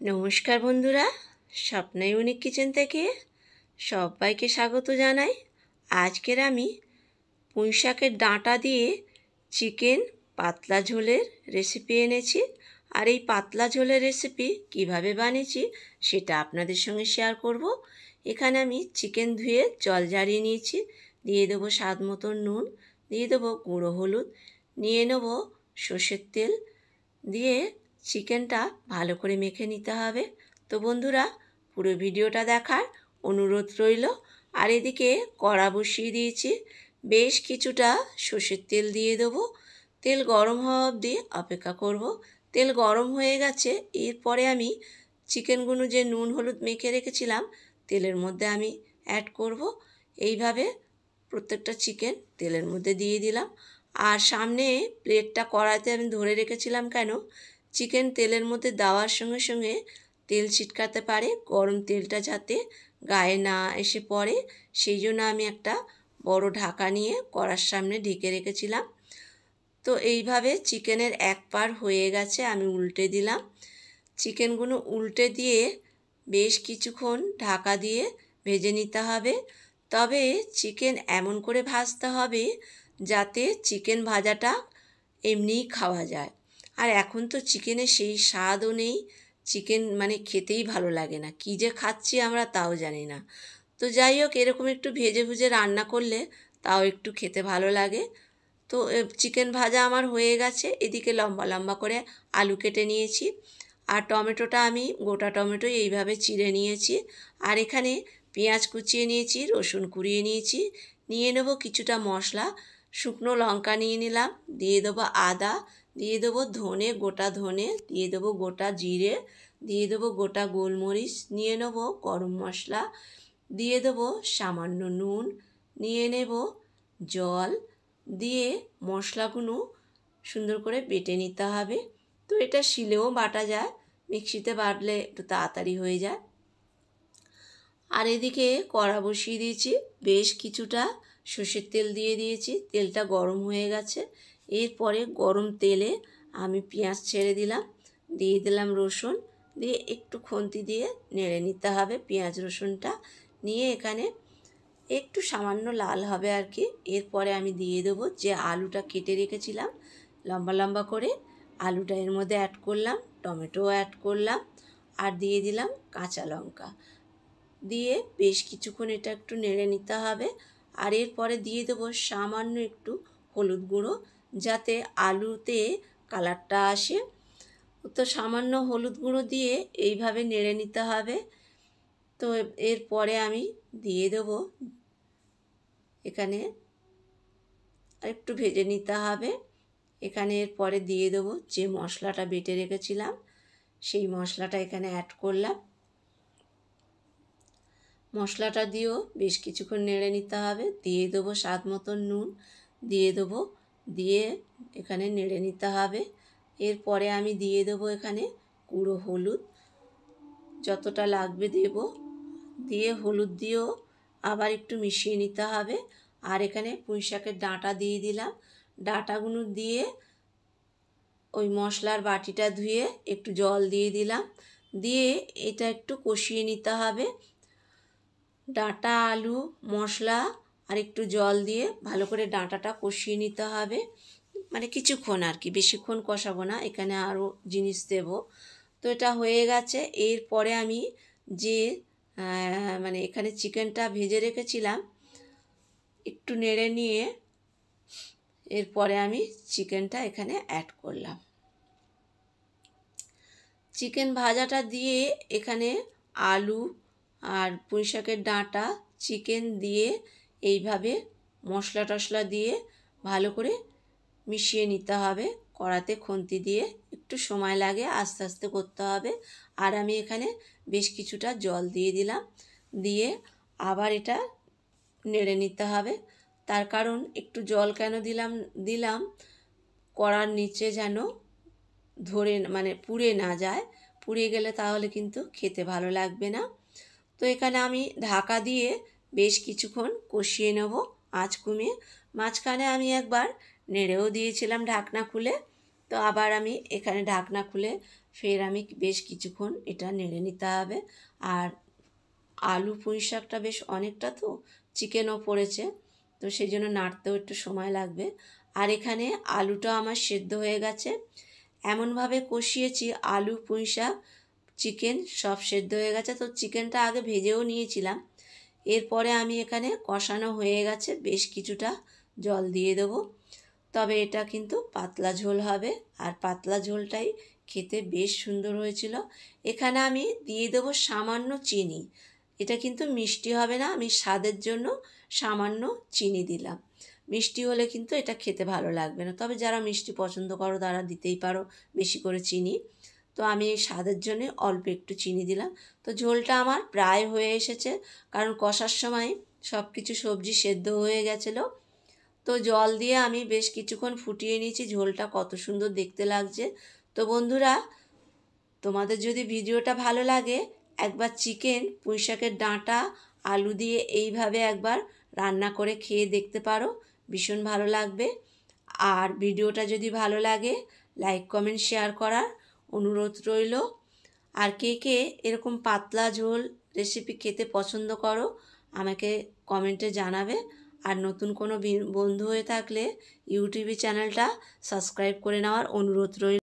নমস্কার বন্ধুরা, Swapna unique kitchen থেকে সবাইকে স্বাগত জানাই। আজকের আমি পুঁইশাকের ডাঁটা দিয়ে চিকেন পাতলা ঝোলের রেসিপি এনেছি। আর এই পাতলা ঝোলের রেসিপি কিভাবে বানিয়েছি সেটা আপনাদের সঙ্গে শেয়ার করব। এখানে আমি চিকেন ধুয়ে জল ঝরিয়ে নিয়েছি, দিয়ে দেবো স্বাদ মতো নুন, দিয়ে দেবো গুঁড়ো হলুদ, নিয়ে নেব সর্ষের তেল, দিয়ে চিকেনটা ভালো করে মেখে নিতে হবে। তো বন্ধুরা, পুরো ভিডিওটা দেখার অনুরোধ রইল। আর এদিকে কড়া বসিয়ে দিয়েছি, বেশ কিছুটা সর্ষের তেল দিয়ে দেবো। তেল গরম হওয়া অবধি অপেক্ষা করব। তেল গরম হয়ে গেছে, এরপরে আমি চিকেনগুলো যে নুন হলুদ মেখে রেখেছিলাম তেলের মধ্যে আমি অ্যাড করব। এইভাবে প্রত্যেকটা চিকেন তেলের মধ্যে দিয়ে দিলাম। আর সামনে প্লেটটা কড়াইতে আমি ধরে রেখেছিলাম কেন, চিকেন তেলের মধ্যে দেওয়ার সঙ্গে সঙ্গে তেল ছিটকাতে পারে, গরম তেলটা যাতে গায়ে না এসে পড়ে, সেই জন্য আমি একটা বড় ঢাকা নিয়ে কড়ার সামনে ঢেকে রেখেছিলাম। তো এইভাবে চিকেনের এক পার হয়ে গেছে, আমি উল্টে দিলাম। চিকেনগুলো উল্টে দিয়ে বেশ কিছুক্ষণ ঢাকা দিয়ে ভেজে নিতে হবে। তবে চিকেন এমন করে ভাজতে হবে যাতে চিকেন ভাজাটা এমনিই খাওয়া যায়। আর এখন তো চিকেনের সেই স্বাদও নেই, চিকেন মানে খেতেই ভালো লাগে না, কী যে খাচ্ছি আমরা তাও জানি না। তো যাই হোক, এরকম একটু ভেজে ভুজে রান্না করলে তাও একটু খেতে ভালো লাগে। তো চিকেন ভাজা আমার হয়ে গেছে। এদিকে লম্বা লম্বা করে আলু কেটে নিয়েছি, আর টমেটোটা আমি গোটা টমেটোই এইভাবে চিড়ে নিয়েছি। আর এখানে পেঁয়াজ কুচিয়ে নিয়েছি, রসুন কুড়িয়ে নিয়েছি, নিয়ে নেব কিছুটা মশলা। শুকনো লঙ্কা নিয়ে নিলাম, দিয়ে দেবো আদা, দিয়ে দেবো ধনে, গোটা ধনে, দিয়ে দেবো গোটা জিরে, দিয়ে দেবো গোটা গোলমরিচ, নিয়ে নেব গরম মশলা, দিয়ে দেবো সামান্য নুন, নিয়ে নেব জল, দিয়ে মশলাগুলো সুন্দর করে বেটে নিতে হবে। তো এটা শিলেও বাটা যায়, মিক্সিতে বাটলে একটু তাড়াতাড়ি হয়ে যায়। আর এদিকে কড়া বসিয়ে দিয়েছি, বেশ কিছুটা সর্ষের তেল দিয়ে দিয়েছি, তেলটা গরম হয়ে গেছে। এরপরে গরম তেলে আমি পেঁয়াজ ছেড়ে দিলাম, দিয়ে দিলাম রসুন, দিয়ে একটু খুন্তি দিয়ে নেড়ে নিতে হবে পেঁয়াজ রসুনটা। নিয়ে এখানে একটু সামান্য লাল হবে আর কি। এরপরে আমি দিয়ে দেবো যে আলুটা কেটে রেখেছিলাম লম্বা লম্বা করে, আলুটা এর মধ্যে অ্যাড করলাম, টমেটোও অ্যাড করলাম, আর দিয়ে দিলাম কাঁচা লঙ্কা, দিয়ে বেশ কিছুক্ষণ এটা একটু নেড়ে নিতে হবে। আর এরপরে দিয়ে দেবো সামান্য একটু হলুদ গুঁড়ো, যাতে আলুতে কালারটা আসে। তো সামান্য হলুদ গুঁড়ো দিয়ে এইভাবে নেড়ে নিতে হবে। তো এরপরে আমি দিয়ে দেবো এখানে, একটু ভেজে নিতে হবে। এখানে এরপরে দিয়ে দেবো যে মশলাটা বেটে রেখেছিলাম, সেই মশলাটা এখানে অ্যাড করলাম। মশলাটা দিয়েও বেশ কিছুক্ষণ নেড়ে নিতে হবে। দিয়ে দেবো স্বাদ মতন নুন, দিয়ে দেবো, দিয়ে এখানে নেড়ে নিতে হবে। এরপরে আমি দিয়ে দেবো এখানে গুঁড়ো হলুদ, যতটা লাগবে দেব, দিয়ে হলুদ দিয়েও আবার একটু মিশিয়ে নিতে হবে। আর এখানে পুঁইশাকের ডাঁটা দিয়ে দিলাম, ডাঁটাগুলো দিয়ে ওই মশলার বাটিটা ধুয়ে একটু জল দিয়ে দিলাম, দিয়ে এটা একটু কষিয়ে নিতে হবে। ডাঁটা আলু মশলা আর একটু জল দিয়ে ভালো করে ডাঁটাটা কষিয়ে নিতে হবে, মানে কিছুক্ষণ আর কি, বেশিক্ষণ কষাবো না, এখানে আরও জিনিস দেব। তো এটা হয়ে গেছে। এরপরে আমি যে মানে এখানে চিকেনটা ভেজে রেখেছিলাম, একটু নেড়ে নিয়ে এরপরে আমি চিকেনটা এখানে অ্যাড করলাম। চিকেন ভাজাটা দিয়ে এখানে আলু আর পুঁইশাকের ডাঁটা চিকেন দিয়ে এইভাবে মশলা টশলা দিয়ে ভালো করে মিশিয়ে নিতে হবে। কড়াতে খুন্তি দিয়ে একটু সময় লাগে, আস্তে আস্তে করতে হবে। আর আমি এখানে বেশ কিছুটা জল দিয়ে দিলাম, দিয়ে আবার এটা নেড়ে নিতে হবে। তার কারণ একটু জল কেন দিলাম কড়ার নিচে যেন ধরে মানে পুড়ে না যায়, পুড়ে গেলে তাহলে কিন্তু খেতে ভালো লাগবে না। তো এখানে আমি ঢাকা দিয়ে বেশ কিছুক্ষণ কষিয়ে নেব আঁচ কমিয়ে। মাঝখানে আমি একবার নেড়েও দিয়েছিলাম ঢাকনা খুলে। তো আবার আমি এখানে ঢাকনা খুলে ফের আমি বেশ কিছুক্ষণ এটা নেড়ে নিতে হবে। আর আলু পুঁই শাকটা বেশ অনেকটা, তো চিকেনও পড়েছে, তো সেই জন্য নাড়তেও একটু সময় লাগবে। আর এখানে আলুটা আমার সেদ্ধ হয়ে গেছে, এমনভাবে কষিয়েছি আলু পুঁই শাক চিকেন সব সেদ্ধ হয়ে গেছে। তো চিকেনটা আগে ভেজেও নিয়েছিলাম। এরপরে আমি এখানে কষানো হয়ে গেছে, বেশ কিছুটা জল দিয়ে দেবো। তবে এটা কিন্তু পাতলা ঝোল হবে, আর পাতলা ঝোলটাই খেতে বেশ সুন্দর হয়েছিল। এখানে আমি দিয়ে দেবো সামান্য চিনি, এটা কিন্তু মিষ্টি হবে না, আমি স্বাদের জন্য সামান্য চিনি দিলাম। মিষ্টি হলে কিন্তু এটা খেতে ভালো লাগবে না, তবে যারা মিষ্টি পছন্দ করো তারা দিতেই পারো বেশি করে চিনি। তো আমি এই স্বাদের জন্য অল্প একটু চিনি দিলাম। তো ঝোলটা আমার প্রায় হয়ে এসেছে, কারণ কষার সময় সব কিছু সবজি সেদ্ধ হয়ে গেছিলো। তো জল দিয়ে আমি বেশ কিছুক্ষণ ফুটিয়ে নিয়েছি, ঝোলটা কত সুন্দর দেখতে লাগছে। তো বন্ধুরা, তোমাদের যদি ভিডিওটা ভালো লাগে একবার চিকেন পুঁই শাকের ডাঁটা আলু দিয়ে এইভাবে একবার রান্না করে খেয়ে দেখতে পারো, ভীষণ ভালো লাগবে। আর ভিডিওটা যদি ভালো লাগে লাইক কমেন্ট শেয়ার করার অনুরোধ রইল। আর কে কে এরকম পাতলা ঝোল রেসিপি খেতে পছন্দ করো আমাকে কমেন্টে জানাবে। আর নতুন কোনো বন্ধু হয়ে থাকলে ইউটিউব চ্যানেলটা সাবস্ক্রাইব করে নেওয়ার অনুরোধ রইল।